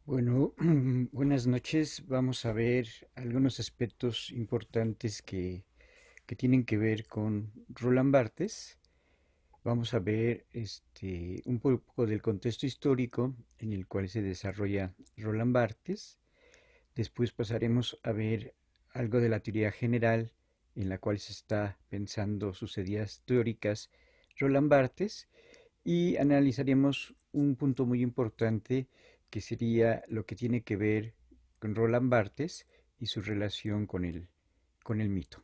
Bueno, buenas noches. Vamos a ver algunos aspectos importantes que tienen que ver con Roland Barthes. Vamos a ver un poco del contexto histórico en el cual se desarrolla Roland Barthes. Después pasaremos a ver algo de la teoría general en la cual se está pensando sus ideas teóricas Roland Barthes y analizaremos un punto muy importante que sería lo que tiene que ver con Roland Barthes y su relación con el mito.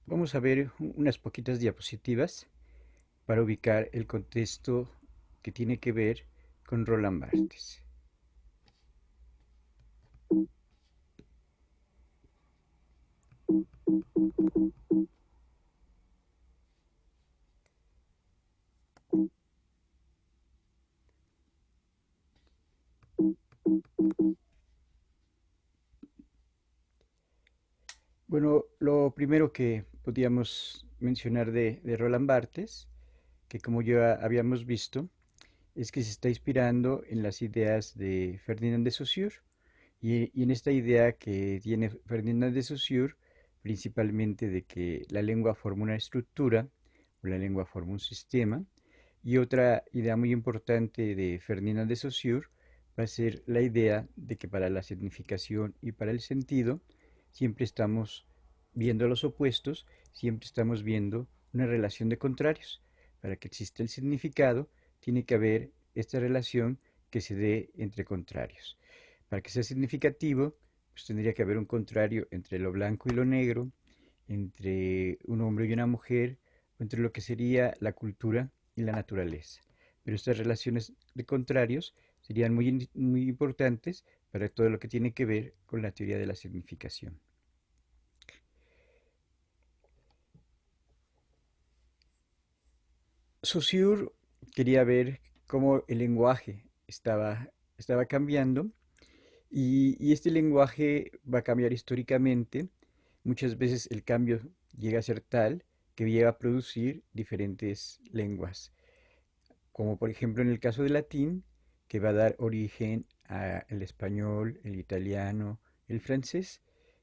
Vamos a ver unas poquitas diapositivas para ubicar el contexto que tiene que ver con Roland Barthes. Bueno, lo primero que podíamos mencionar de Roland Barthes, que como ya habíamos visto, es que se está inspirando en las ideas de Ferdinand de Saussure. Y en esta idea que tiene Ferdinand de Saussure, principalmente de que la lengua forma una estructura o la lengua forma un sistema, y otra idea muy importante de Ferdinand de Saussure va a ser la idea de que para la significación y para el sentido siempre estamos viendo los opuestos, siempre estamos viendo una relación de contrarios. Para que exista el significado, tiene que haber esta relación que se dé entre contrarios. Para que sea significativo, pues tendría que haber un contrario entre lo blanco y lo negro, entre un hombre y una mujer, o entre lo que sería la cultura y la naturaleza. Pero estas relaciones de contrarios serían muy importantes para todo lo que tiene que ver con la teoría de la significación. Saussure quería ver cómo el lenguaje estaba cambiando y este lenguaje va a cambiar históricamente. Muchas veces el cambio llega a ser tal que llega a producir diferentes lenguas, como por ejemplo en el caso del latín, que va a dar origen al español, el italiano, el francés.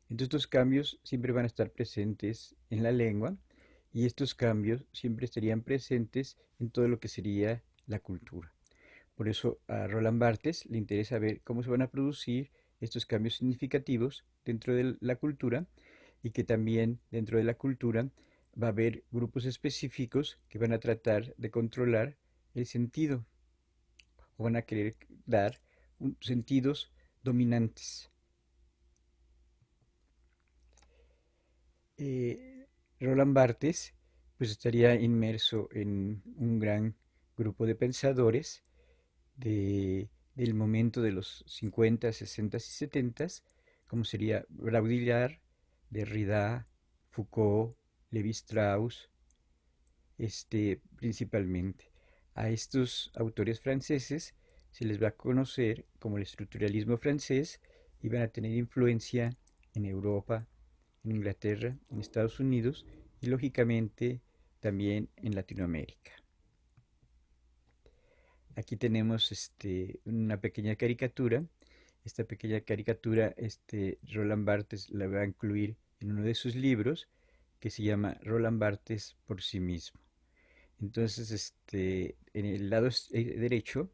Entonces estos cambios siempre van a estar presentes en la lengua y estos cambios siempre estarían presentes en todo lo que sería la cultura. Por eso a Roland Barthes le interesa ver cómo se van a producir estos cambios significativos dentro de la cultura y que también dentro de la cultura va a haber grupos específicos que van a tratar de controlar el sentido o van a querer dar sentidos dominantes. Roland Barthes pues estaría inmerso en un gran grupo de pensadores del momento de los 50, 60 y 70, como sería Baudrillard, Derrida, Foucault, Lévi-Strauss, principalmente. A estos autores franceses se les va a conocer como el estructuralismo francés y van a tener influencia en Europa, en Inglaterra, en Estados Unidos y lógicamente también en Latinoamérica. Aquí tenemos una pequeña caricatura. Esta pequeña caricatura, Roland Barthes la va a incluir en uno de sus libros que se llama Roland Barthes por sí mismo. Entonces, en el lado derecho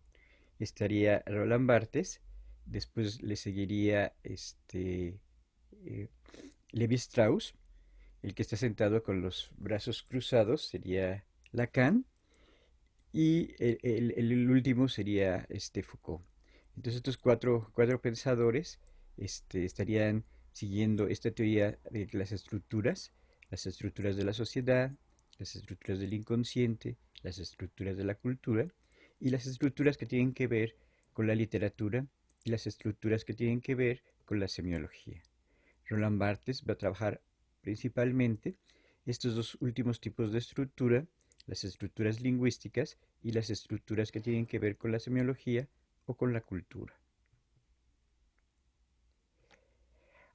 estaría Roland Barthes, después le seguiría eh, Levi Strauss, el que está sentado con los brazos cruzados sería Lacan, y el último sería Foucault. Entonces estos cuatro pensadores estarían siguiendo esta teoría de las estructuras de la sociedad, las estructuras del inconsciente, las estructuras de la cultura y las estructuras que tienen que ver con la literatura y las estructuras que tienen que ver con la semiología. Roland Barthes va a trabajar principalmente estos dos últimos tipos de estructura, las estructuras lingüísticas y las estructuras que tienen que ver con la semiología o con la cultura.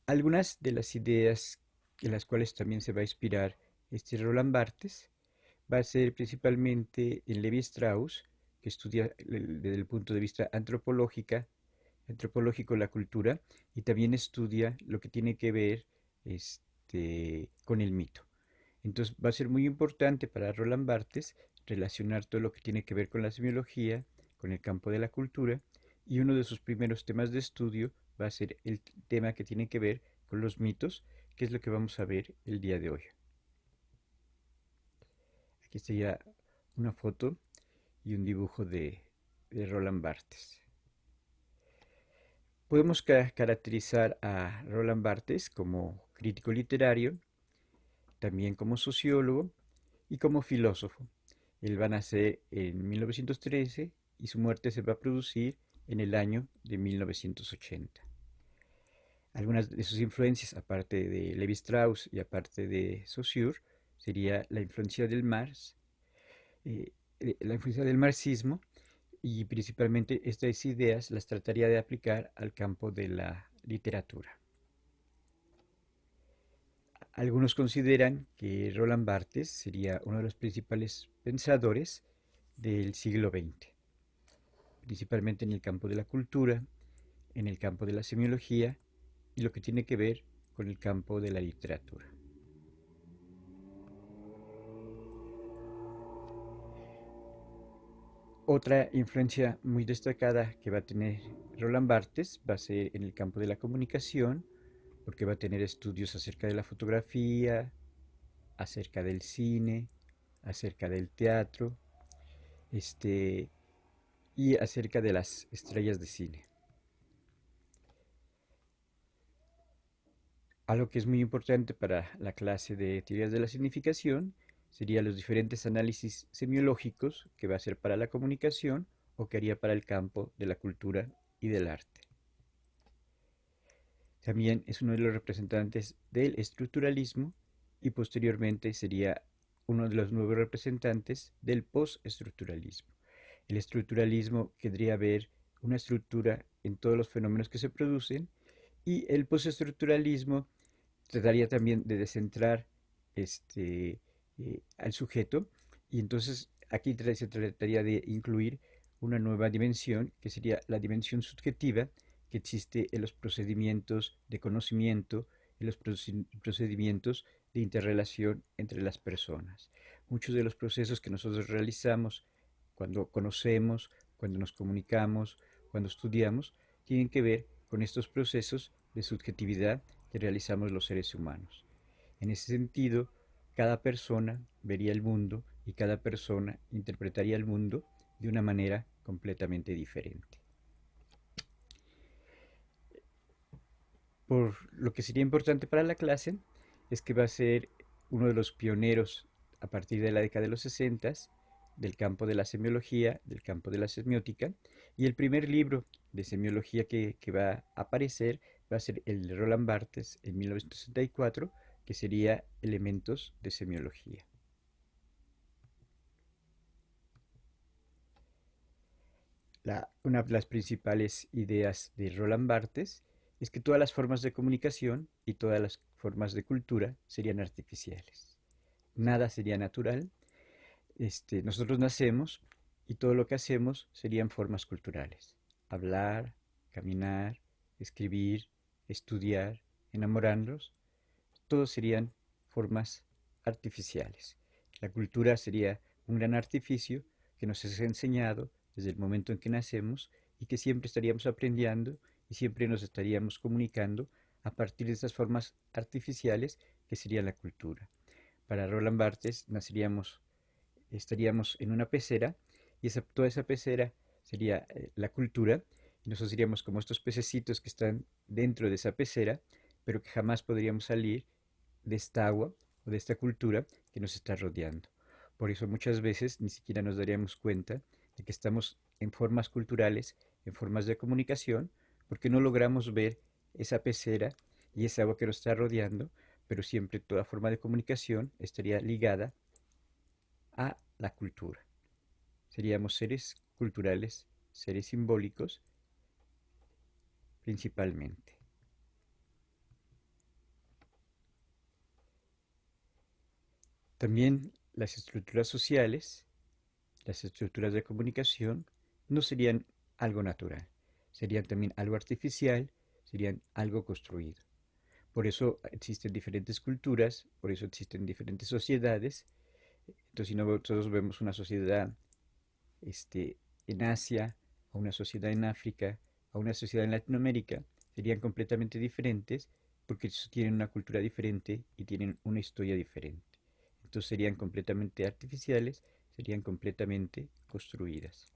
Algunas de las ideas en las cuales también se va a inspirar Roland Barthes va a ser principalmente en Levi Strauss, que estudia desde el punto de vista antropológico la cultura y también estudia lo que tiene que ver con el mito. Entonces va a ser muy importante para Roland Barthes relacionar todo lo que tiene que ver con la semiología, con el campo de la cultura, y uno de sus primeros temas de estudio va a ser el tema que tiene que ver con los mitos, que es lo que vamos a ver el día de hoy. Aquí está ya una foto y un dibujo de Roland Barthes. Podemos caracterizar a Roland Barthes como crítico literario, también como sociólogo y como filósofo. Él va a nacer en 1913 y su muerte se va a producir en el año de 1980. Algunas de sus influencias, aparte de Levi Strauss y aparte de Saussure, sería eh, la influencia del marxismo, y principalmente estas ideas las trataría de aplicar al campo de la literatura. Algunos consideran que Roland Barthes sería uno de los principales pensadores del siglo XX, principalmente en el campo de la cultura, en el campo de la semiología y lo que tiene que ver con el campo de la literatura. Otra influencia muy destacada que va a tener Roland Barthes va a ser en el campo de la comunicación, porque va a tener estudios acerca de la fotografía, acerca del cine, acerca del teatro, este, y acerca de las estrellas de cine. Algo que es muy importante para la clase de teorías de la significación serían los diferentes análisis semiológicos que va a hacer para la comunicación o que haría para el campo de la cultura y del arte. También es uno de los representantes del estructuralismo y posteriormente sería uno de los nuevos representantes del postestructuralismo. El estructuralismo querría ver una estructura en todos los fenómenos que se producen y el postestructuralismo trataría también de descentrar al sujeto, y entonces aquí se trataría de incluir una nueva dimensión que sería la dimensión subjetiva que existe en los procedimientos de conocimiento, en los procedimientos de interrelación entre las personas. Muchos de los procesos que nosotros realizamos cuando conocemos, cuando nos comunicamos, cuando estudiamos, tienen que ver con estos procesos de subjetividad que realizamos los seres humanos. En ese sentido, cada persona vería el mundo y cada persona interpretaría el mundo de una manera completamente diferente. Por lo que sería importante para la clase es que va a ser uno de los pioneros a partir de la década de los 60 del campo de la semiología, del campo de la semiótica, y el primer libro de semiología que va a aparecer va a ser el de Roland Barthes en 1964, que sería Elementos de Semiología. Una de las principales ideas de Roland Barthes es que todas las formas de comunicación y todas las formas de cultura serían artificiales. Nada sería natural. Nosotros nacemos y todo lo que hacemos serían formas culturales. Hablar, caminar, escribir, estudiar, enamorarnos, todos serían formas artificiales. La cultura sería un gran artificio que nos es enseñado desde el momento en que nacemos y que siempre estaríamos aprendiendo y siempre nos estaríamos comunicando a partir de esas formas artificiales que sería la cultura. Para Roland Barthes estaríamos en una pecera y toda esa pecera sería la cultura, y nosotros seríamos como estos pececitos que están dentro de esa pecera, pero que jamás podríamos salir de esta agua o de esta cultura que nos está rodeando. Por eso muchas veces ni siquiera nos daríamos cuenta de que estamos en formas culturales, en formas de comunicación, porque no logramos ver esa pecera y esa agua que nos está rodeando, pero siempre toda forma de comunicación estaría ligada a la cultura. Seríamos seres culturales, seres simbólicos principalmente. También las estructuras sociales las estructuras de comunicación no serían algo natural, serían también algo artificial, serían algo construido. Por eso existen diferentes culturas, por eso existen diferentes sociedades. Entonces, si nosotros vemos una sociedad en Asia, a una sociedad en África, a una sociedad en Latinoamérica, serían completamente diferentes porque tienen una cultura diferente y tienen una historia diferente. Entonces serían completamente artificiales, serían completamente construidas.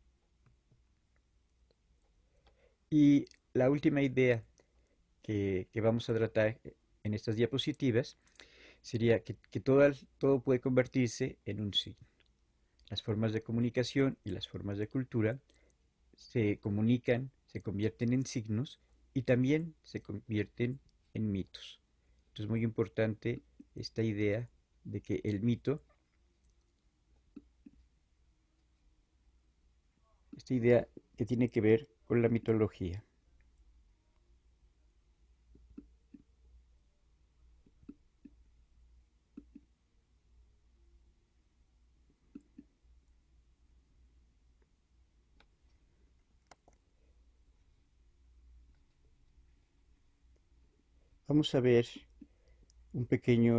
Y la última idea que vamos a tratar en estas diapositivas sería que todo puede convertirse en un signo. Las formas de comunicación y las formas de cultura se comunican, se convierten en signos y también se convierten en mitos. Entonces es muy importante esta idea de que el mito, esta idea que tiene que ver con la mitología. Vamos a ver un pequeño,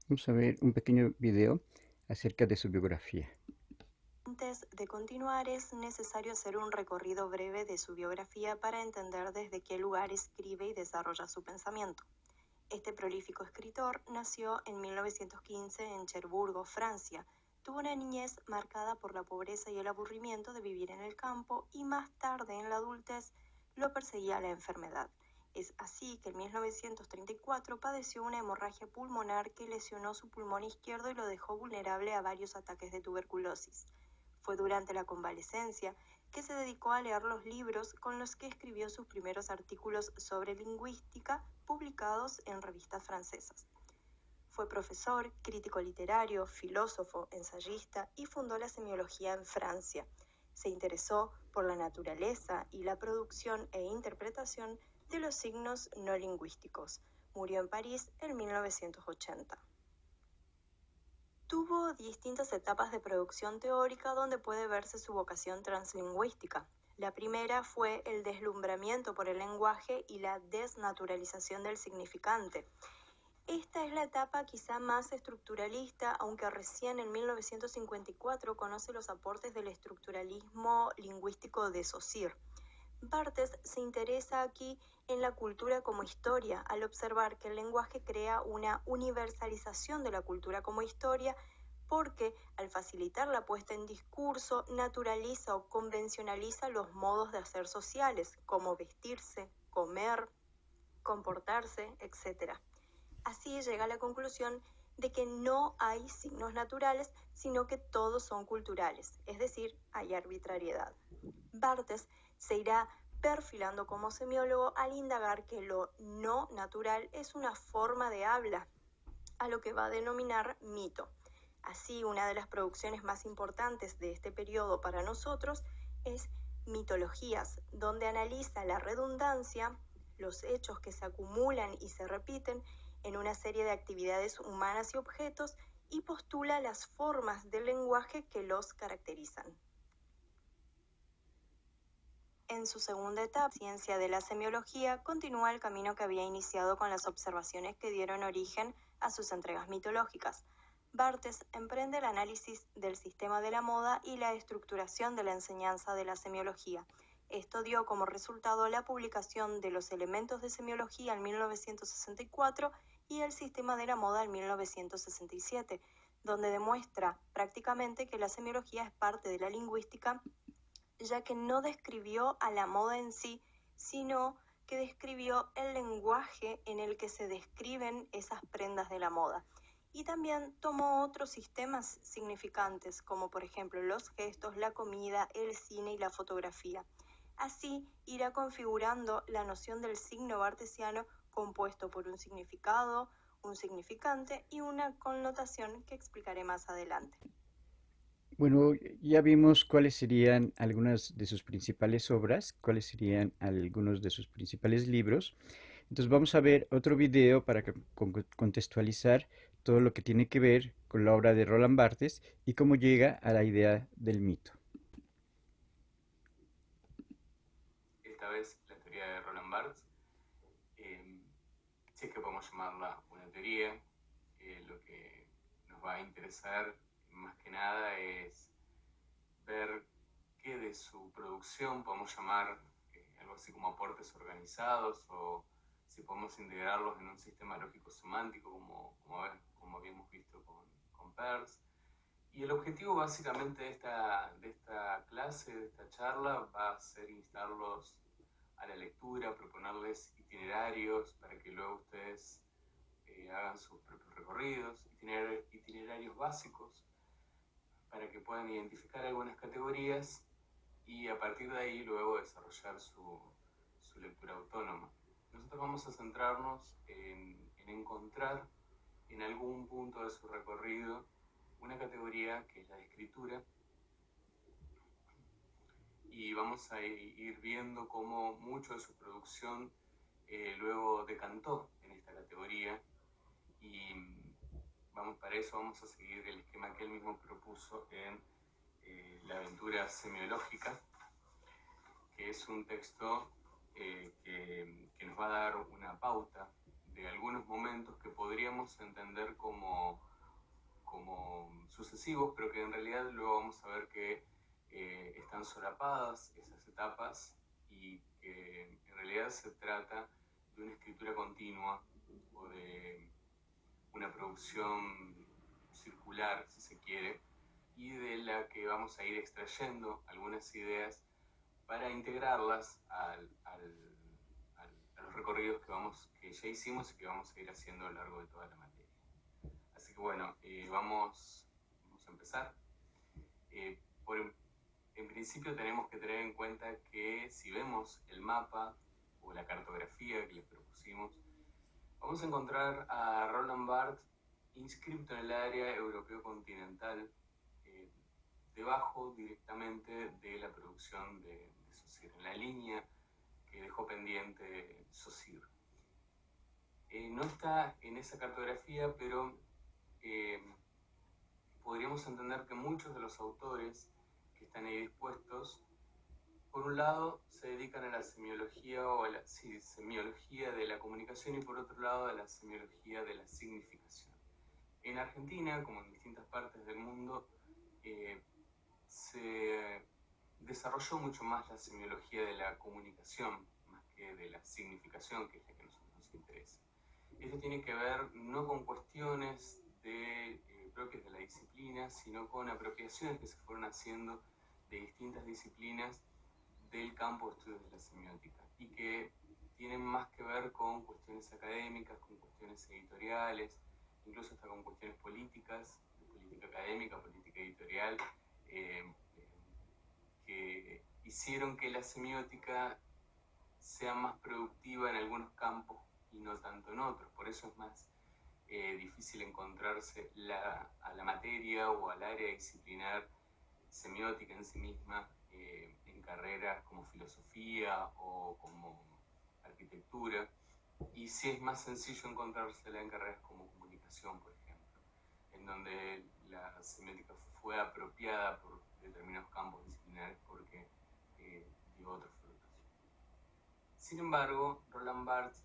vamos a ver un pequeño video acerca de su biografía. Antes de continuar, es necesario hacer un recorrido breve de su biografía para entender desde qué lugar escribe y desarrolla su pensamiento. Este prolífico escritor nació en 1915 en Cherburgo, Francia. Tuvo una niñez marcada por la pobreza y el aburrimiento de vivir en el campo y más tarde en la adultez lo perseguía la enfermedad. Es así que en 1934 padeció una hemorragia pulmonar que lesionó su pulmón izquierdo y lo dejó vulnerable a varios ataques de tuberculosis. Fue durante la convalecencia que se dedicó a leer los libros con los que escribió sus primeros artículos sobre lingüística publicados en revistas francesas. Fue profesor, crítico literario, filósofo, ensayista y fundó la semiología en Francia. Se interesó por la naturaleza y la producción e interpretación de los signos no lingüísticos. Murió en París en 1980. Tuvo distintas etapas de producción teórica donde puede verse su vocación translingüística. La primera fue el deslumbramiento por el lenguaje y la desnaturalización del significante. Esta es la etapa quizá más estructuralista, aunque recién en 1954 conoce los aportes del estructuralismo lingüístico de Saussure. Barthes se interesa aquí en la cultura como historia, al observar que el lenguaje crea una universalización de la cultura como historia, porque al facilitar la puesta en discurso, naturaliza o convencionaliza los modos de hacer sociales, como vestirse, comer, comportarse, etc. Así llega a la conclusión de que no hay signos naturales, sino que todos son culturales, es decir, hay arbitrariedad. Barthes se irá perfilando como semiólogo al indagar que lo no natural es una forma de habla, a lo que va a denominar mito. Así, una de las producciones más importantes de este periodo para nosotros es Mitologías, donde analiza la redundancia, los hechos que se acumulan y se repiten en una serie de actividades humanas y objetos y postula las formas del lenguaje que los caracterizan. En su segunda etapa, ciencia de la semiología, continúa el camino que había iniciado con las observaciones que dieron origen a sus entregas mitológicas. Barthes emprende el análisis del sistema de la moda y la estructuración de la enseñanza de la semiología. Esto dio como resultado la publicación de los elementos de semiología en 1964 y el sistema de la moda en 1967, donde demuestra prácticamente que la semiología es parte de la lingüística, ya que no describió a la moda en sí, sino que describió el lenguaje en el que se describen esas prendas de la moda. Y también tomó otros sistemas significantes, como por ejemplo los gestos, la comida, el cine y la fotografía. Así irá configurando la noción del signo bartesiano compuesto por un significado, un significante y una connotación que explicaré más adelante. Bueno, ya vimos cuáles serían algunas de sus principales obras, cuáles serían algunos de sus principales libros. Entonces vamos a ver otro video para contextualizar todo lo que tiene que ver con la obra de Roland Barthes y cómo llega a la idea del mito. Esta vez la teoría de Roland Barthes, eh, si es que podemos llamarla una teoría, lo que nos va a interesar más que nada es ver qué de su producción podemos llamar algo así como aportes organizados, o si podemos integrarlos en un sistema lógico semántico como habíamos visto con Peirce. Y el objetivo básicamente de esta clase, de esta charla, va a ser instarlos a la lectura, proponerles itinerarios para que luego ustedes hagan sus propios recorridos, itinerarios básicos para que puedan identificar algunas categorías y a partir de ahí luego desarrollar su lectura autónoma. Nosotros vamos a centrarnos en encontrar en algún punto de su recorrido una categoría que es la de escritura, y vamos a ir viendo cómo mucho de su producción luego decantó en esta categoría, y para eso vamos a seguir el esquema que él mismo propuso en La aventura semiológica, que es un texto que nos va a dar una pauta de algunos momentos que podríamos entender como sucesivos, pero que en realidad luego vamos a ver que están solapadas esas etapas y que en realidad se trata de una escritura continua o de una producción circular, si se quiere, y de la que vamos a ir extrayendo algunas ideas para integrarlas a los recorridos que ya hicimos y que vamos a ir haciendo a lo largo de toda la materia. Así que bueno, vamos a empezar. Eh, en principio tenemos que tener en cuenta que si vemos el mapa o la cartografía que les propusimos, vamos a encontrar a Roland Barthes inscripto en el área europeo continental, debajo directamente de la producción de Saussure, en la línea que dejó pendiente Saussure. No está en esa cartografía, pero podríamos entender que muchos de los autores que están ahí dispuestos, por un lado, se dedican a la semiología semiología de la comunicación, y por otro lado a la semiología de la significación. En Argentina, como en distintas partes del mundo, se desarrolló mucho más la semiología de la comunicación, más que de la significación, que es la que a nosotros nos interesa. Esto tiene que ver no con cuestiones propias de la disciplina, sino con apropiaciones que se fueron haciendo de distintas disciplinas del campo de estudios de la semiótica, y que tienen más que ver con cuestiones académicas, con cuestiones editoriales, incluso hasta con cuestiones políticas, de política académica, política editorial, que hicieron que la semiótica sea más productiva en algunos campos y no tanto en otros. Por eso es más difícil encontrarse a la materia o al área disciplinar semiótica en sí misma en carreras como filosofía o como arquitectura, y sí es más sencillo encontrársela en carreras como comunicación, por ejemplo, en donde la semiótica fue apropiada por determinados campos disciplinares porque dio otros frutos. Sin embargo, Roland Barthes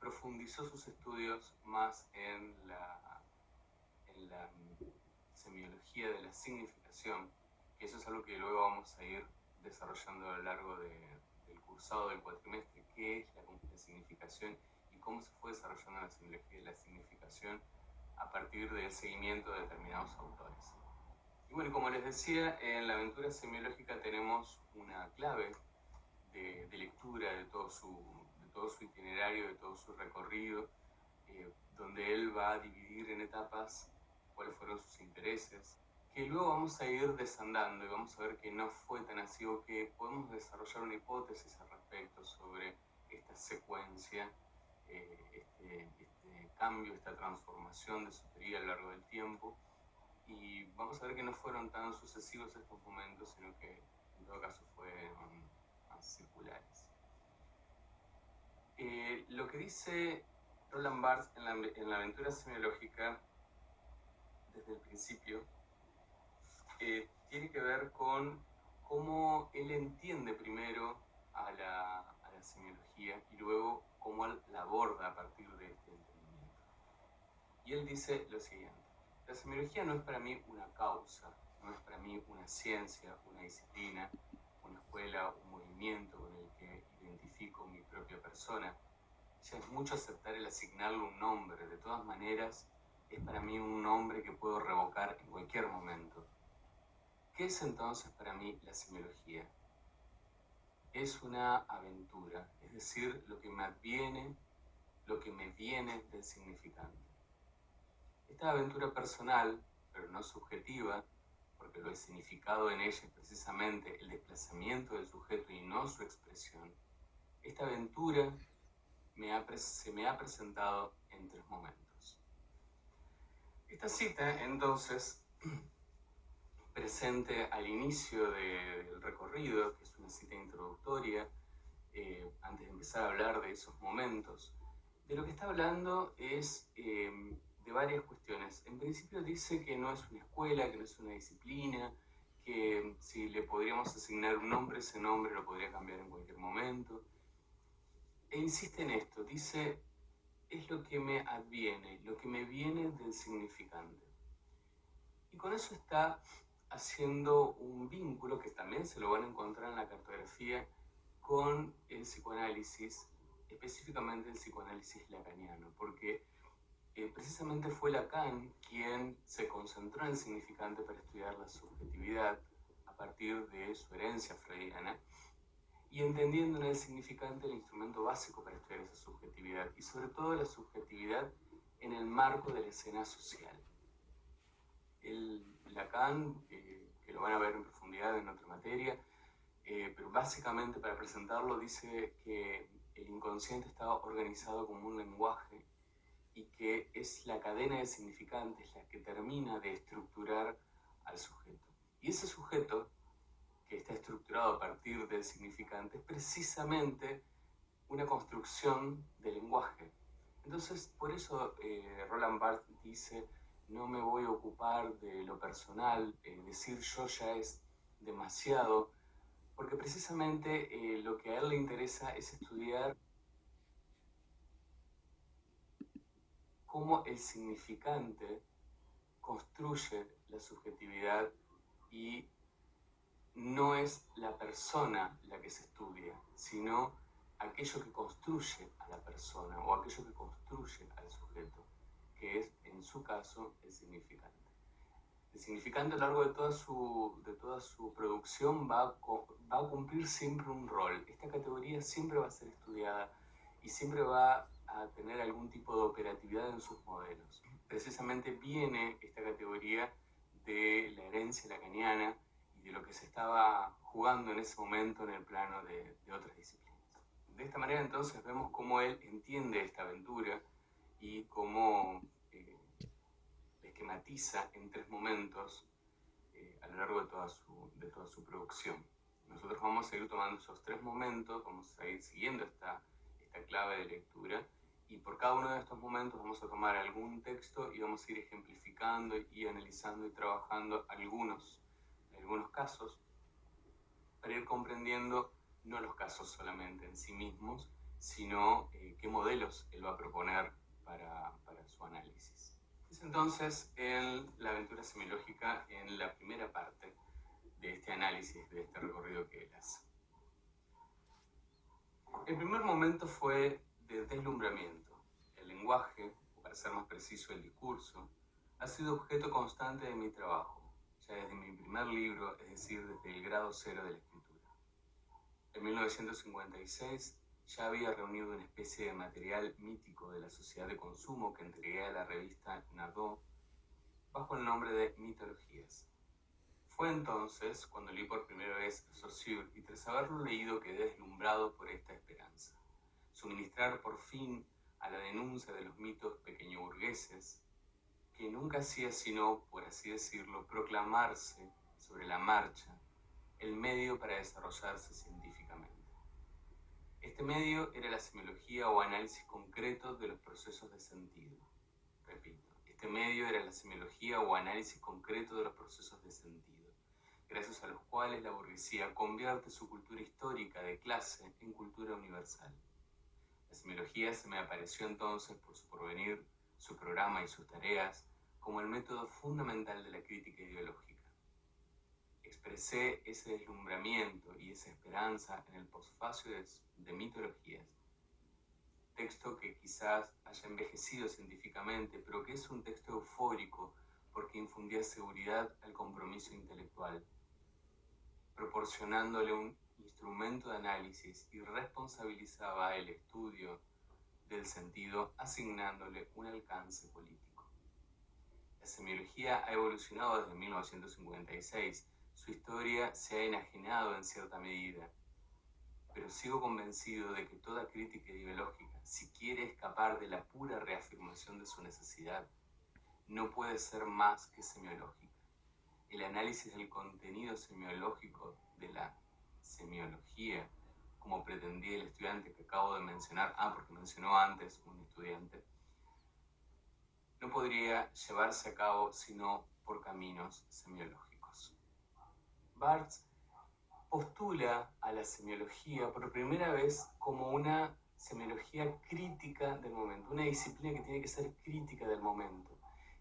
profundizó sus estudios más en la semiología de la significación, que eso es algo que luego vamos a ir desarrollando a lo largo del cursado del cuatrimestre, qué es la significación y cómo se fue desarrollando la semiología de la significación a partir del seguimiento de determinados autores. Y bueno, como les decía, en la aventura semiológica tenemos una clave de lectura de todo su itinerario, de todo su recorrido, donde él va a dividir en etapas cuáles fueron sus intereses, que luego vamos a ir desandando y vamos a ver que no fue tan así, o que podemos desarrollar una hipótesis al respecto sobre esta secuencia, este cambio, esta transformación de su teoría a lo largo del tiempo, y vamos a ver que no fueron tan sucesivos estos momentos, sino que en todo caso fueron más circulares. Lo que dice Roland Barthes en la aventura semiológica, desde el principio, tiene que ver con cómo él entiende primero a la semiología y luego cómo él la aborda a partir de este entendimiento. Y él dice lo siguiente: la semiología no es para mí una causa, no es para mí una ciencia, una disciplina, una escuela, un movimiento con el que identifico mi propia persona. Ya es mucho aceptar el asignarle un nombre. De todas maneras, es para mí un nombre que puedo revocar en cualquier momento. ¿Qué es entonces para mí la semiología? Es una aventura, es decir, lo que me adviene, lo que me viene del significante. Esta aventura personal, pero no subjetiva, porque lo significado en ella es precisamente el desplazamiento del sujeto y no su expresión, esta aventura se me ha presentado en 3 momentos. Esta cita, entonces, presente al inicio del recorrido, que es una cita introductoria, antes de empezar a hablar de esos momentos, de lo que está hablando es de varias cuestiones. En principio dice que no es una escuela, que no es una disciplina, que si le podríamos asignar un nombre, ese nombre lo podría cambiar en cualquier momento. E insiste en esto, dice, es lo que me adviene, lo que me viene del significante. Y con eso está haciendo un vínculo que también se lo van a encontrar en la cartografía con el psicoanálisis, específicamente el psicoanálisis lacaniano, porque precisamente fue Lacan quien se concentró en el significante para estudiar la subjetividad a partir de su herencia freudiana, y entendiendo en el significante el instrumento básico para estudiar esa subjetividad, y sobre todo la subjetividad en el marco de la escena social. Lacan, que lo van a ver en profundidad en otra materia, pero básicamente para presentarlo dice que el inconsciente está organizado como un lenguaje y que es la cadena de significantes la que termina de estructurar al sujeto. Y ese sujeto, que está estructurado a partir del significante, es precisamente una construcción del lenguaje. Entonces, por eso Roland Barthes dice, no me voy a ocupar de lo personal, decir yo ya es demasiado, porque precisamente lo que a él le interesa es estudiar cómo el significante construye la subjetividad y no es la persona la que se estudia, sino aquello que construye a la persona o aquello que construye al sujeto, que es, en su caso, el significante. El significante a lo largo de toda su producción va a cumplir siempre un rol. Esta categoría siempre va a ser estudiada y siempre va a tener algún tipo de operatividad en sus modelos. Precisamente viene esta categoría de la herencia lacaniana y de lo que se estaba jugando en ese momento en el plano de otras disciplinas. De esta manera entonces vemos cómo él entiende esta aventura y cómo esquematiza en 3 momentos a lo largo de toda su producción. Nosotros vamos a ir tomando esos 3 momentos, vamos a ir siguiendo esta clave de lectura, y por cada uno de estos momentos vamos a tomar algún texto y vamos a ir ejemplificando y analizando y trabajando algunos casos para ir comprendiendo no los casos solamente en sí mismos, sino qué modelos él va a proponer para su análisis. Es entonces en la aventura semiológica, en la primera parte de este análisis, de este recorrido que él hace. El primer momento fue de deslumbramiento. El lenguaje, o para ser más preciso, el discurso, ha sido objeto constante de mi trabajo, ya desde mi primer libro, es decir, desde el grado 0 de la escritura. En 1956 ya había reunido una especie de material mítico de la sociedad de consumo que entregué a la revista Nardot bajo el nombre de Mitologías. Fue entonces cuando leí por primera vez Saussure y tras haberlo leído quedé deslumbrado por esta esperanza. Suministrar por fin a la denuncia de los mitos pequeñoburgueses, que nunca hacía sino, por así decirlo, proclamarse sobre la marcha el medio para desarrollarse científicamente. Este medio era la semiología o análisis concreto de los procesos de sentido. Repito, este medio era la semiología o análisis concreto de los procesos de sentido, gracias a los cuales la burguesía convierte su cultura histórica de clase en cultura universal. La semiología se me apareció entonces por su porvenir, su programa y sus tareas como el método fundamental de la crítica ideológica. Expresé ese deslumbramiento y esa esperanza en el posfacio de mitologías, texto que quizás haya envejecido científicamente, pero que es un texto eufórico porque infundía seguridad al compromiso intelectual, proporcionándole un instrumento de análisis y responsabilizaba el estudio del sentido, asignándole un alcance político. La semiología ha evolucionado desde 1956, su historia se ha enajenado en cierta medida, pero sigo convencido de que toda crítica ideológica, si quiere escapar de la pura reafirmación de su necesidad, no puede ser más que semiológica. El análisis del contenido semiológico de la semiología, como pretendía el estudiante que acabo de mencionar, porque mencionó antes un estudiante, no podría llevarse a cabo sino por caminos semiológicos. Barthes postula a la semiología por primera vez como una semiología crítica del momento, una disciplina que tiene que ser crítica del momento,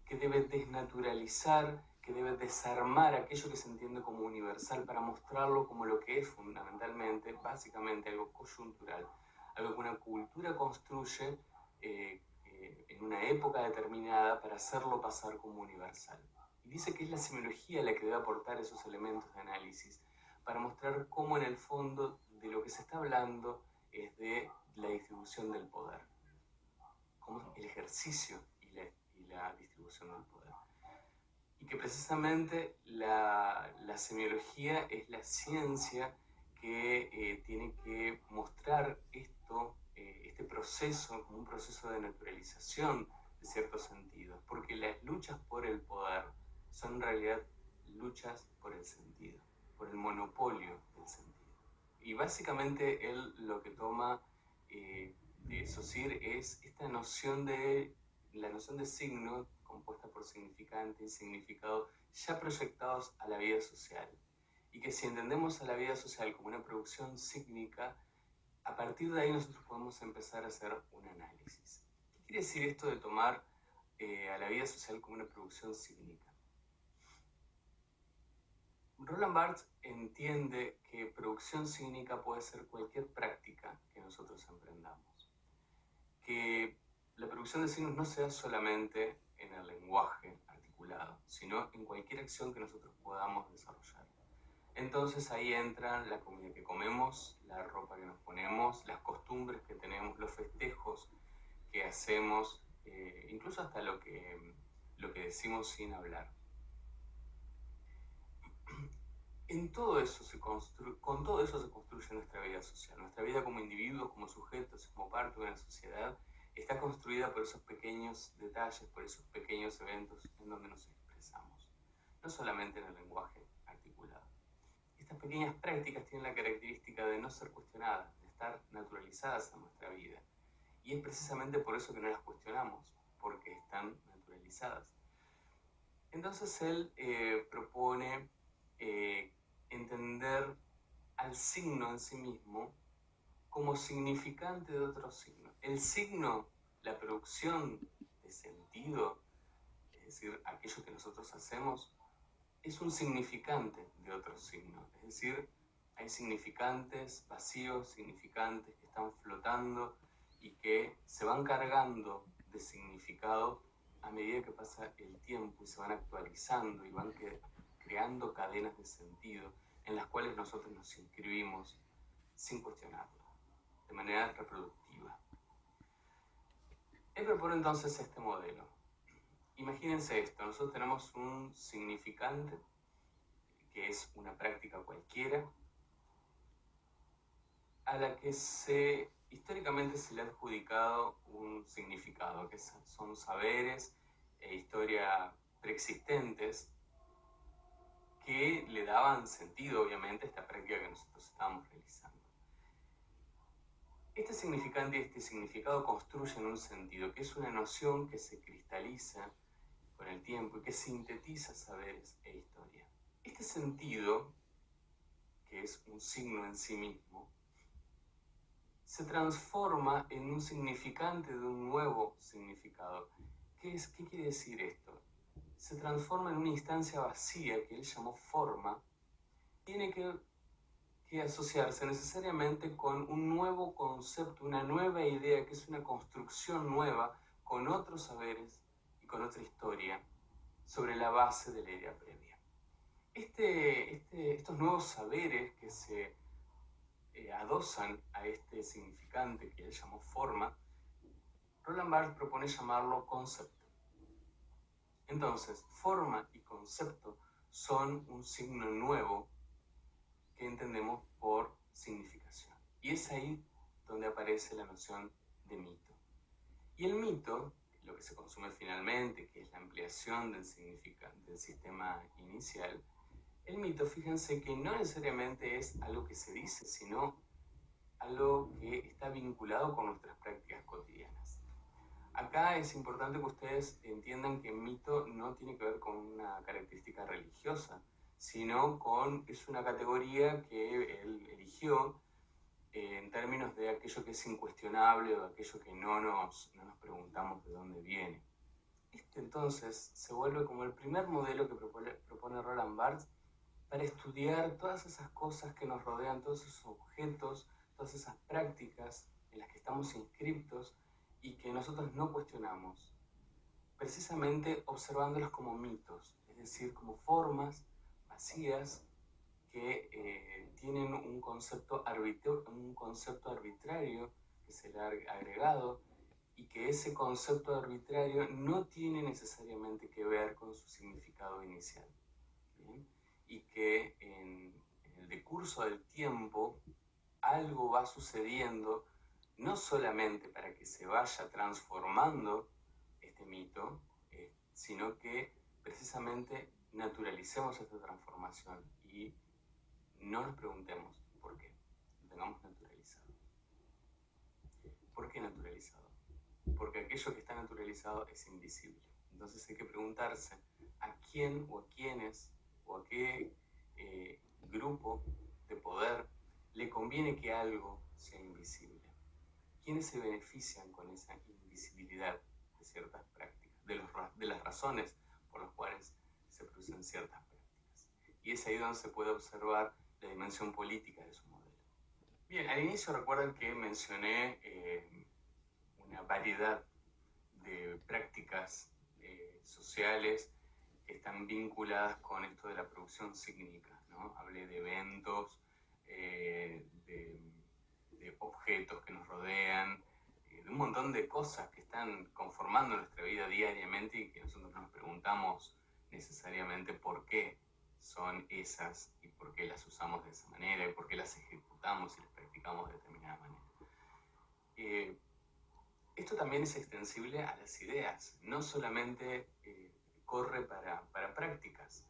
que debe desnaturalizar, que debe desarmar aquello que se entiende como universal para mostrarlo como lo que es fundamentalmente, básicamente algo coyuntural, algo que una cultura construye en una época determinada para hacerlo pasar como universal. Y dice que es la semiología la que debe aportar esos elementos de análisis para mostrar cómo en el fondo de lo que se está hablando es de la distribución del poder, como el ejercicio y la distribución del poder. Y que precisamente la semiología es la ciencia que tiene que mostrar esto, este proceso como un proceso de naturalización de ciertos sentidos, porque las luchas por el poder son en realidad luchas por el sentido, por el monopolio del sentido. Y básicamente él lo que toma de Saussure es esta noción de la noción de signo compuesta por significante y significado ya proyectados a la vida social, y que si entendemos a la vida social como una producción sígnica, a partir de ahí nosotros podemos empezar a hacer un análisis. ¿Qué quiere decir esto de tomar a la vida social como una producción sígnica? Roland Barthes entiende que producción sígnica puede ser cualquier práctica que nosotros emprendamos, que la producción de signos no se da solamente en el lenguaje articulado, sino en cualquier acción que nosotros podamos desarrollar. Entonces ahí entran la comida que comemos, la ropa que nos ponemos, las costumbres que tenemos, los festejos que hacemos, incluso hasta lo que decimos sin hablar. Con todo eso se construye nuestra vida social. Nuestra vida como individuos, como sujetos, como parte de una sociedad, está construida por esos pequeños detalles, por esos pequeños eventos en donde nos expresamos, no solamente en el lenguaje articulado. Estas pequeñas prácticas tienen la característica de no ser cuestionadas, de estar naturalizadas en nuestra vida. Y es precisamente por eso que no las cuestionamos, porque están naturalizadas. Entonces él propone entender al signo en sí mismo como significante de otro signo. El signo, la producción de sentido, es decir, aquello que nosotros hacemos, es un significante de otro signo. Es decir, hay significantes vacíos, significantes que están flotando y que se van cargando de significado a medida que pasa el tiempo y se van actualizando y van creando cadenas de sentido en las cuales nosotros nos inscribimos sin cuestionarlo, de manera reproductiva. Él propone entonces este modelo. Imagínense esto, nosotros tenemos un significante que es una práctica cualquiera a la que históricamente se le ha adjudicado un significado, que son saberes e historia preexistentes que le daban sentido, obviamente, a esta práctica que nosotros estábamos realizando. Este significante y este significado construyen un sentido, que es una noción que se cristaliza con el tiempo y que sintetiza saberes e historia. Este sentido, que es un signo en sí mismo, se transforma en un significante de un nuevo significado. ¿Qué quiere decir esto? Se transforma en una instancia vacía que él llamó forma. Tiene que asociarse necesariamente con un nuevo concepto, una nueva idea, que es una construcción nueva, con otros saberes y con otra historia, sobre la base de la idea previa. Estos nuevos saberes que se adosan a este significante que él llamó forma, Roland Barthes propone llamarlo concepto. Entonces, forma y concepto son un signo nuevo que entendemos por significación. Y es ahí donde aparece la noción de mito. Y el mito, lo que se consume finalmente, que es la ampliación del sistema inicial, el mito, fíjense que no necesariamente es algo que se dice, sino algo que está vinculado con nuestras prácticas cotidianas. Acá es importante que ustedes entiendan que mito no tiene que ver con una característica religiosa, sino es una categoría que él eligió en términos de aquello que es incuestionable o de aquello que no nos preguntamos de dónde viene. Entonces se vuelve como el primer modelo que propone Roland Barthes para estudiar todas esas cosas que nos rodean, todos esos objetos, todas esas prácticas en las que estamos inscriptos y que nosotros no cuestionamos, precisamente observándolas como mitos, es decir, como formas vacías que tienen un concepto arbitrario que se le ha agregado, y que ese concepto arbitrario no tiene necesariamente que ver con su significado inicial. ¿Bien? Y que en el decurso del tiempo algo va sucediendo, no solamente para que se vaya transformando este mito, sino que precisamente naturalicemos esta transformación y no nos preguntemos por qué, lo tengamos naturalizado. ¿Por qué naturalizado? Porque aquello que está naturalizado es invisible. Entonces hay que preguntarse a quién o a quiénes o a qué grupo de poder le conviene que algo sea invisible. ¿Quiénes se benefician con esa invisibilidad de ciertas prácticas, de las razones por las cuales se producen ciertas prácticas? Y es ahí donde se puede observar la dimensión política de su modelo. Bien, al inicio recuerdan que mencioné una variedad de prácticas sociales que están vinculadas con esto de la producción sígnica, ¿no? Hablé de eventos, de objetos que nos rodean, de un montón de cosas que están conformando nuestra vida diariamente y que nosotros nos preguntamos necesariamente por qué son esas y por qué las usamos de esa manera y por qué las ejecutamos y las practicamos de determinada manera. Esto también es extensible a las ideas, no solamente corre para prácticas.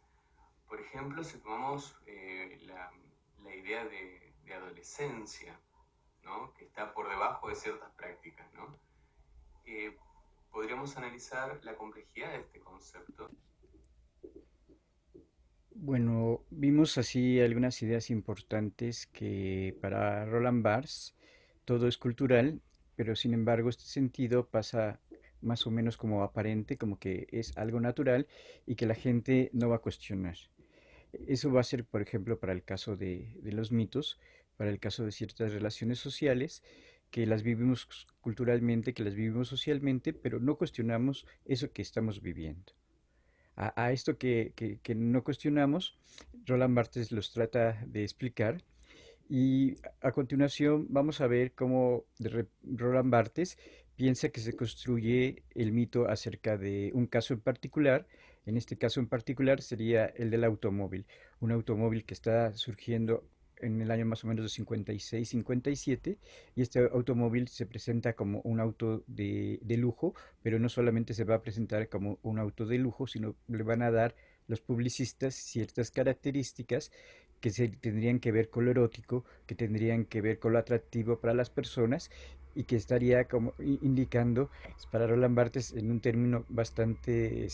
Por ejemplo, si tomamos la idea de adolescencia, ¿no? Que está por debajo de ciertas prácticas, ¿no? Podríamos analizar la complejidad de este concepto. Bueno, vimos así algunas ideas importantes que para Roland Barthes todo es cultural, pero sin embargo este sentido pasa más o menos como aparente, como que es algo natural y que la gente no va a cuestionar. Eso va a ser, por ejemplo, para el caso de los mitos, para el caso de ciertas relaciones sociales, que las vivimos culturalmente, que las vivimos socialmente, pero no cuestionamos eso que estamos viviendo. A esto que no cuestionamos, Roland Barthes los trata de explicar y a continuación vamos a ver cómo Roland Barthes piensa que se construye el mito acerca de un caso en particular. En este caso en particular sería el del automóvil, un automóvil que está surgiendo en el año más o menos de 56-57 y este automóvil se presenta como un auto de lujo, pero no solamente se va a presentar como un auto de lujo, sino le van a dar los publicistas ciertas características que se tendrían que ver con lo erótico, que tendrían que ver con lo atractivo para las personas y que estaría como indicando para Roland Barthes en un término bastante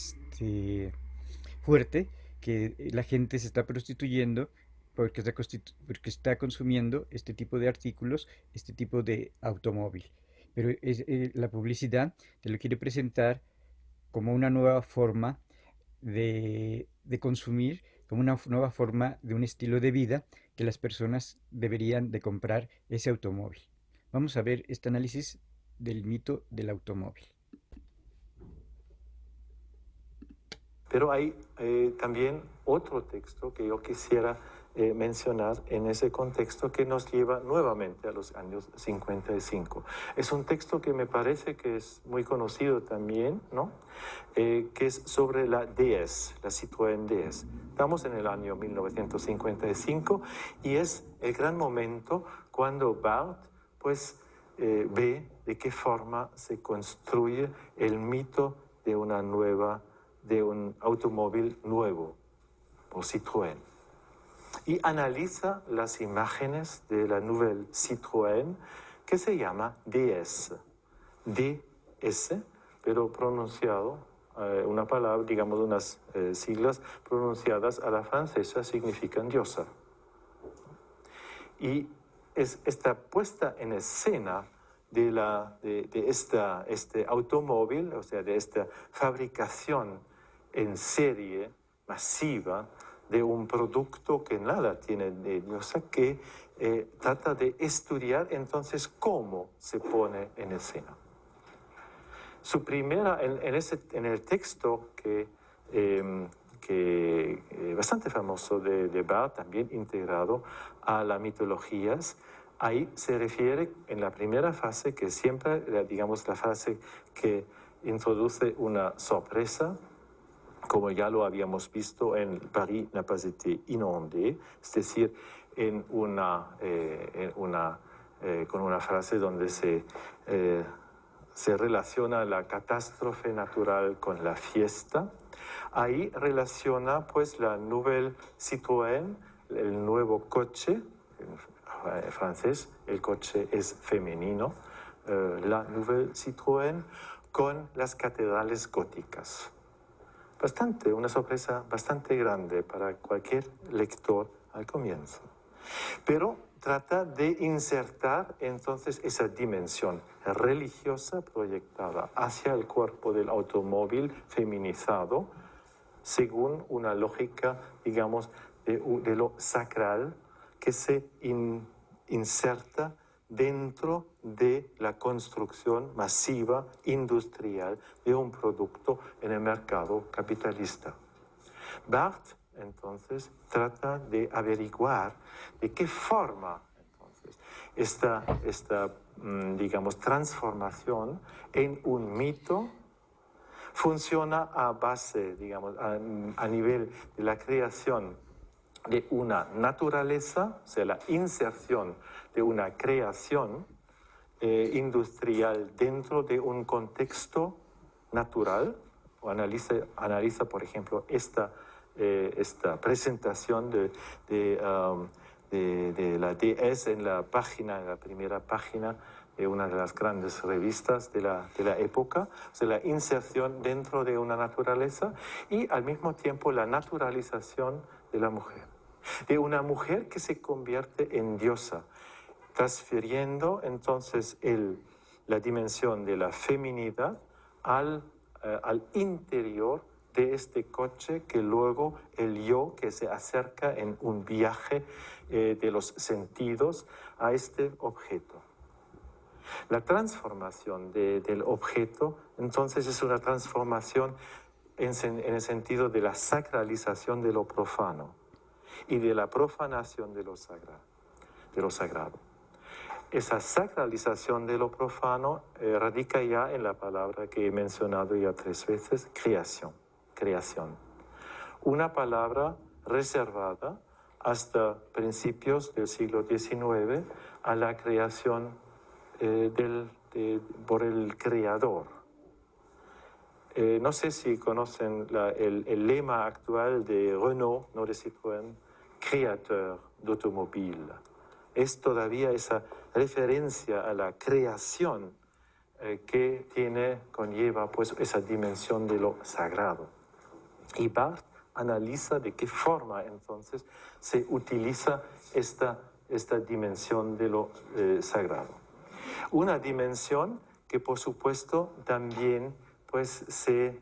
fuerte que la gente se está prostituyendo porque está consumiendo este tipo de artículos, este tipo de automóvil. Pero la publicidad te lo quiere presentar como una nueva forma de consumir, como una nueva forma de un estilo de vida que las personas deberían de comprar ese automóvil. Vamos a ver este análisis del mito del automóvil. Pero hay también otro texto que yo quisiera mencionar en ese contexto que nos lleva nuevamente a los años 55. Es un texto que me parece que es muy conocido también, ¿no? Que es sobre la DS, la Citroën DS. Estamos en el año 1955 y es el gran momento cuando Barthes pues, ve de qué forma se construye el mito de de un automóvil nuevo, por Citroën. Y analiza las imágenes de la Nouvelle Citroën que se llama DS. DS, pero pronunciado, una palabra, digamos unas siglas pronunciadas a la francesa significan diosa. Y es esta puesta en escena de este automóvil, o sea, de esta fabricación en serie masiva de un producto que nada tiene de diosa, que trata de estudiar entonces cómo se pone en escena. Su primera, en el texto que bastante famoso de Barthes, también integrado a las mitologías, ahí se refiere en la primera fase, que siempre, digamos, la fase que introduce una sorpresa, como ya lo habíamos visto en Paris n'a pas été inondé, es decir, con una frase donde se relaciona la catástrofe natural con la fiesta. Ahí relaciona pues la Nouvelle Citroën, el nuevo coche, en francés el coche es femenino, la Nouvelle Citroën, con las catedrales góticas. Una sorpresa bastante grande para cualquier lector al comienzo. Pero trata de insertar entonces esa dimensión religiosa proyectada hacia el cuerpo del automóvil feminizado, según una lógica, digamos, de lo sacral que se inserta dentro de la construcción masiva industrial de un producto en el mercado capitalista. Barthes, entonces, trata de averiguar de qué forma entonces, esta digamos, transformación en un mito funciona a base, digamos, a nivel de la creación de una naturaleza, o sea, la inserción de una creación industrial dentro de un contexto natural, o analiza por ejemplo, esta presentación de la DS en la primera página de una de las grandes revistas de la época, o sea, la inserción dentro de una naturaleza y al mismo tiempo la naturalización de la mujer. De una mujer que se convierte en diosa, transfiriendo entonces la dimensión de la feminidad al interior de este coche, que luego el yo que se acerca en un viaje de los sentidos a este objeto. La transformación del objeto entonces es una transformación en el sentido de la sacralización de lo profano y de la profanación de lo sagrado. Esa sacralización de lo profano radica ya en la palabra que he mencionado ya 3 veces, creación. Una palabra reservada hasta principios del siglo XIX a la creación por el creador. No sé si conocen el lema actual de Renault, no de Citroën, créateur d'automobile. Es todavía esa referencia a la creación que conlleva pues esa dimensión de lo sagrado. Y Barthes analiza de qué forma entonces se utiliza esta dimensión de lo sagrado. Una dimensión que por supuesto también pues se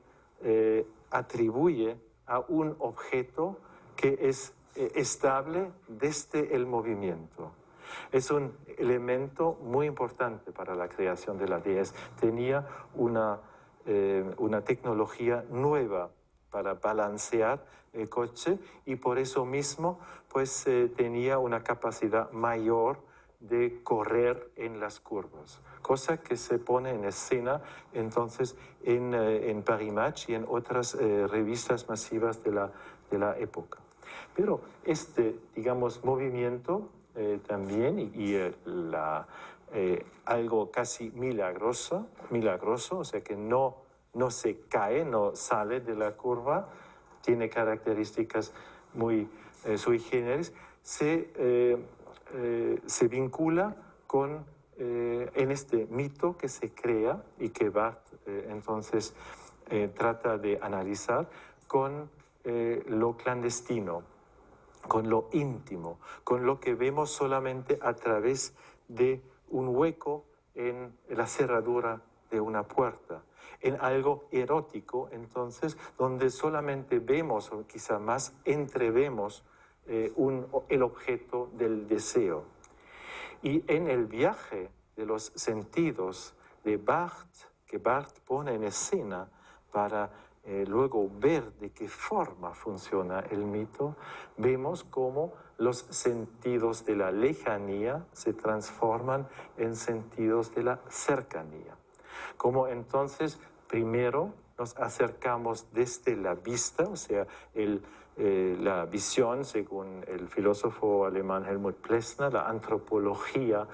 atribuye a un objeto que es estable desde el movimiento. Es un elemento muy importante para la creación de la déesse. Tenía una tecnología nueva para balancear el coche y por eso mismo pues tenía una capacidad mayor de correr en las curvas, cosa que se pone en escena entonces en Paris Match y en otras revistas masivas de la época. Pero digamos, movimiento también algo casi milagroso, o sea que no se cae, no sale de la curva, tiene características muy sui generis, se vincula con en este mito que se crea y que Barthes entonces trata de analizar con lo clandestino, con lo íntimo, con lo que vemos solamente a través de un hueco en la cerradura de una puerta, en algo erótico, entonces, donde solamente vemos, o quizá más entrevemos, el objeto del deseo. Y en el viaje de los sentidos de Barthes, que Barthes pone en escena para luego ver de qué forma funciona el mito, vemos cómo los sentidos de la lejanía se transforman en sentidos de la cercanía. Como entonces primero nos acercamos desde la vista, o sea, la visión, según el filósofo alemán Helmut Plessner, la antropología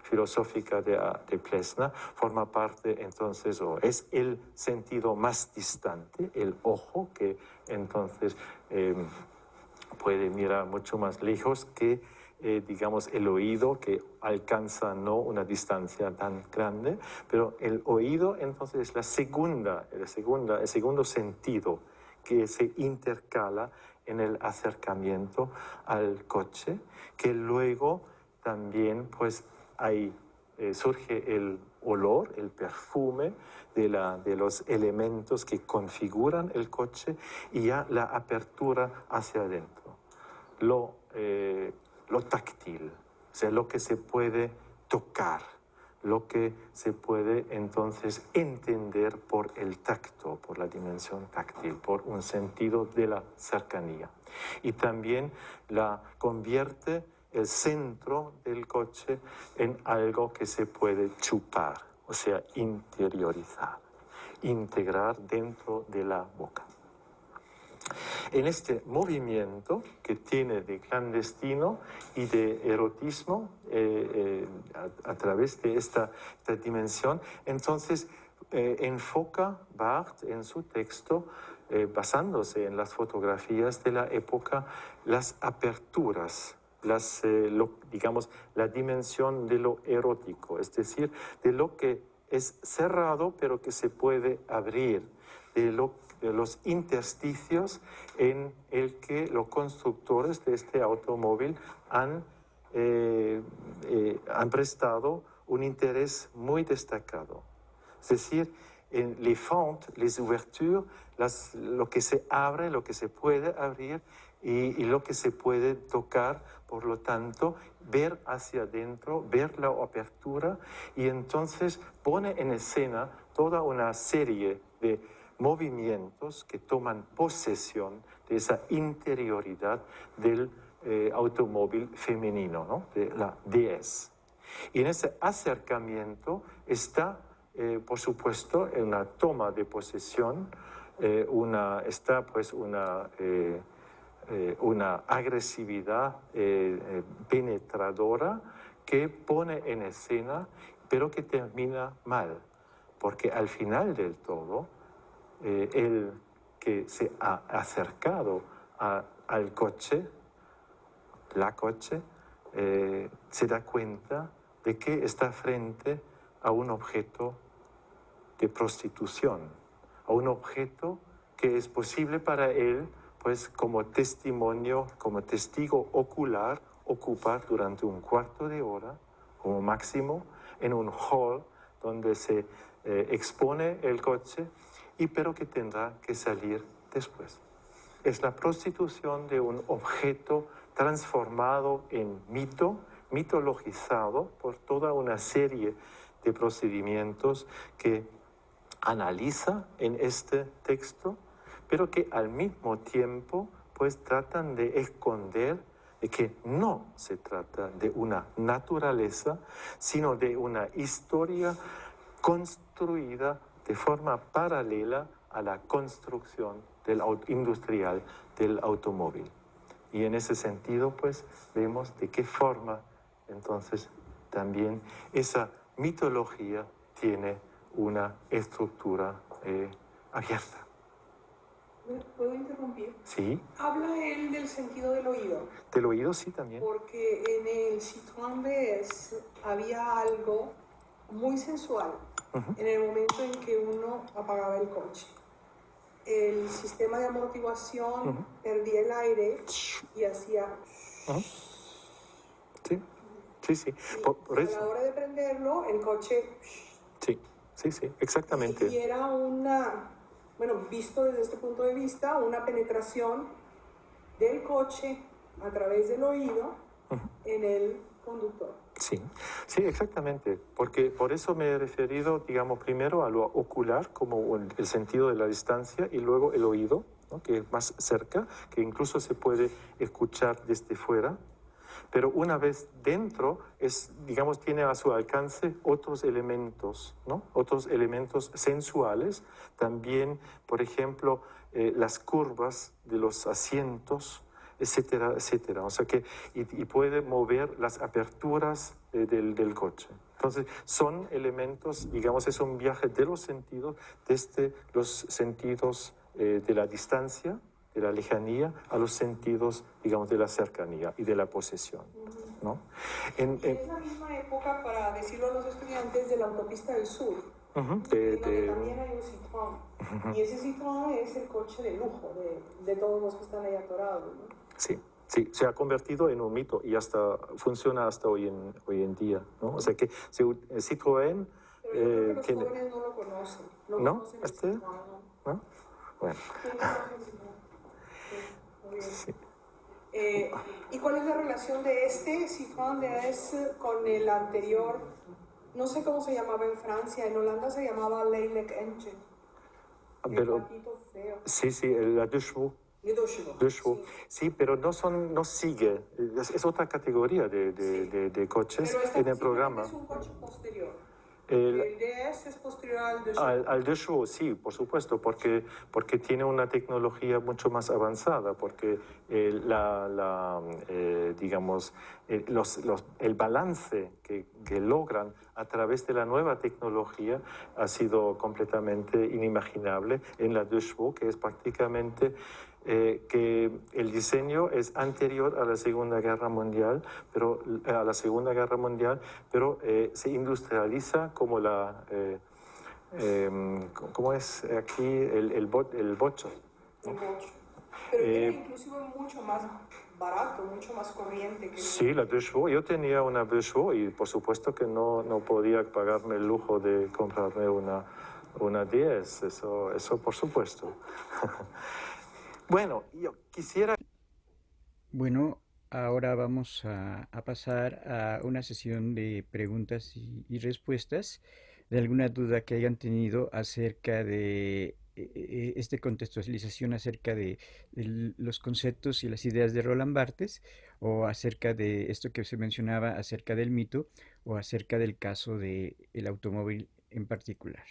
filosófica de Plessner, forma parte entonces, o es el sentido más distante, el ojo, que entonces puede mirar mucho más lejos que, digamos, el oído, que alcanza no una distancia tan grande, pero el oído entonces es el segundo sentido que se intercala en el acercamiento al coche, que luego también pues ahí surge el olor, el perfume de los elementos que configuran el coche y ya la apertura hacia adentro, lo táctil, o sea, lo que se puede tocar, lo que se puede entonces entender por el tacto, por la dimensión táctil, por un sentido de la cercanía. Y también la convierte el centro del coche en algo que se puede chupar, o sea, interiorizar, integrar dentro de la boca. En este movimiento que tiene de clandestino y de erotismo a través de esta dimensión, entonces enfoca Barthes en su texto, basándose en las fotografías de la época, las aperturas, digamos, la dimensión de lo erótico, es decir, de lo que es cerrado pero que se puede abrir, de los intersticios en el que los constructores de este automóvil han prestado un interés muy destacado. Es decir, en les fentes, les ouvertures, lo que se abre, lo que se puede abrir y lo que se puede tocar, por lo tanto, ver hacia adentro, ver la apertura, y entonces pone en escena toda una serie de movimientos que toman posesión de esa interioridad del automóvil femenino, ¿no? De la déesse. Y en ese acercamiento está, por supuesto, en una toma de posesión, está pues una agresividad penetradora que pone en escena, pero que termina mal, porque al final del todo, el que se ha acercado al coche la coche, se da cuenta de que está frente a un objeto de prostitución, a un objeto que es posible para él, pues como testimonio, como testigo ocular, ocupar durante un cuarto de hora, como máximo, en un hall donde se expone el coche, pero que tendrá que salir después. Es la prostitución de un objeto transformado en mito, mitologizado por toda una serie de procedimientos que analiza en este texto, pero que al mismo tiempo pues tratan de esconder de que no se trata de una naturaleza, sino de una historia construida de forma paralela a la construcción industrial del automóvil. Y en ese sentido, pues, vemos de qué forma, entonces, también esa mitología tiene una estructura abierta. ¿Puedo interrumpir? Sí. Habla él del sentido del oído. Del oído, sí, también. Porque en el Citroën DS había algo muy sensual en el momento en que uno apagaba el coche. El sistema de amortiguación perdía el aire y hacía... Sí, sí, sí. Por a la hora de prenderlo, el coche... Sí, sí, sí, exactamente. Y era una, bueno, visto desde este punto de vista, una penetración del coche a través del oído en el conductor. Sí, sí, exactamente, porque por eso me he referido, digamos, primero a lo ocular, como el sentido de la distancia, y luego el oído, ¿no? Que es más cerca, que incluso se puede escuchar desde fuera, pero una vez dentro, digamos, tiene a su alcance otros elementos, ¿no? Otros elementos sensuales, también, por ejemplo, las curvas de los asientos, etcétera, etcétera. O sea que, y puede mover las aperturas del coche. Entonces, son elementos, digamos, es un viaje de los sentidos, desde los sentidos de la distancia, de la lejanía, a los sentidos, digamos, de la cercanía y de la posesión, ¿no? Es la misma época, para decirlo a los estudiantes, de la autopista del sur. Donde también hay un Citroën. Y ese Citroën es el coche de lujo de todos los que están ahí atorados, ¿no? Sí, sí, se ha convertido en un mito y hasta funciona hasta hoy en día, ¿no? O sea que Citroën... Pero yo creo que los jóvenes no lo conocen. ¿No? ¿No? Bueno. Sí. ¿Y cuál es la relación de este Citroën DS con el anterior? No sé cómo se llamaba en Francia, en Holanda se llamaba Leylac Engine. Pero, sí, sí, la Deux Chevaux. Sí, pero no sigue, es otra categoría de coches en el programa. Es un coche posterior. El DS es posterior al Deux Chevaux. Al Deux Chevaux, sí, por supuesto, porque tiene una tecnología mucho más avanzada, porque digamos, el balance que logran a través de la nueva tecnología ha sido completamente inimaginable en la Deux Chevaux, que es prácticamente... que el diseño es anterior a la Segunda Guerra Mundial, pero se industrializa como ¿cómo es aquí el bocho? El bocho. Pero era inclusive mucho más barato, mucho más corriente. Sí, la Deux Chevaux. Yo tenía una Deux Chevaux y por supuesto que no podía pagarme el lujo de comprarme una 10, eso por supuesto. Bueno, yo quisiera... Bueno, ahora vamos a pasar a una sesión de preguntas y respuestas de alguna duda que hayan tenido acerca de esta contextualización acerca de los conceptos y las ideas de Roland Barthes, o acerca de esto que se mencionaba acerca del mito, o acerca del caso del automóvil en particular.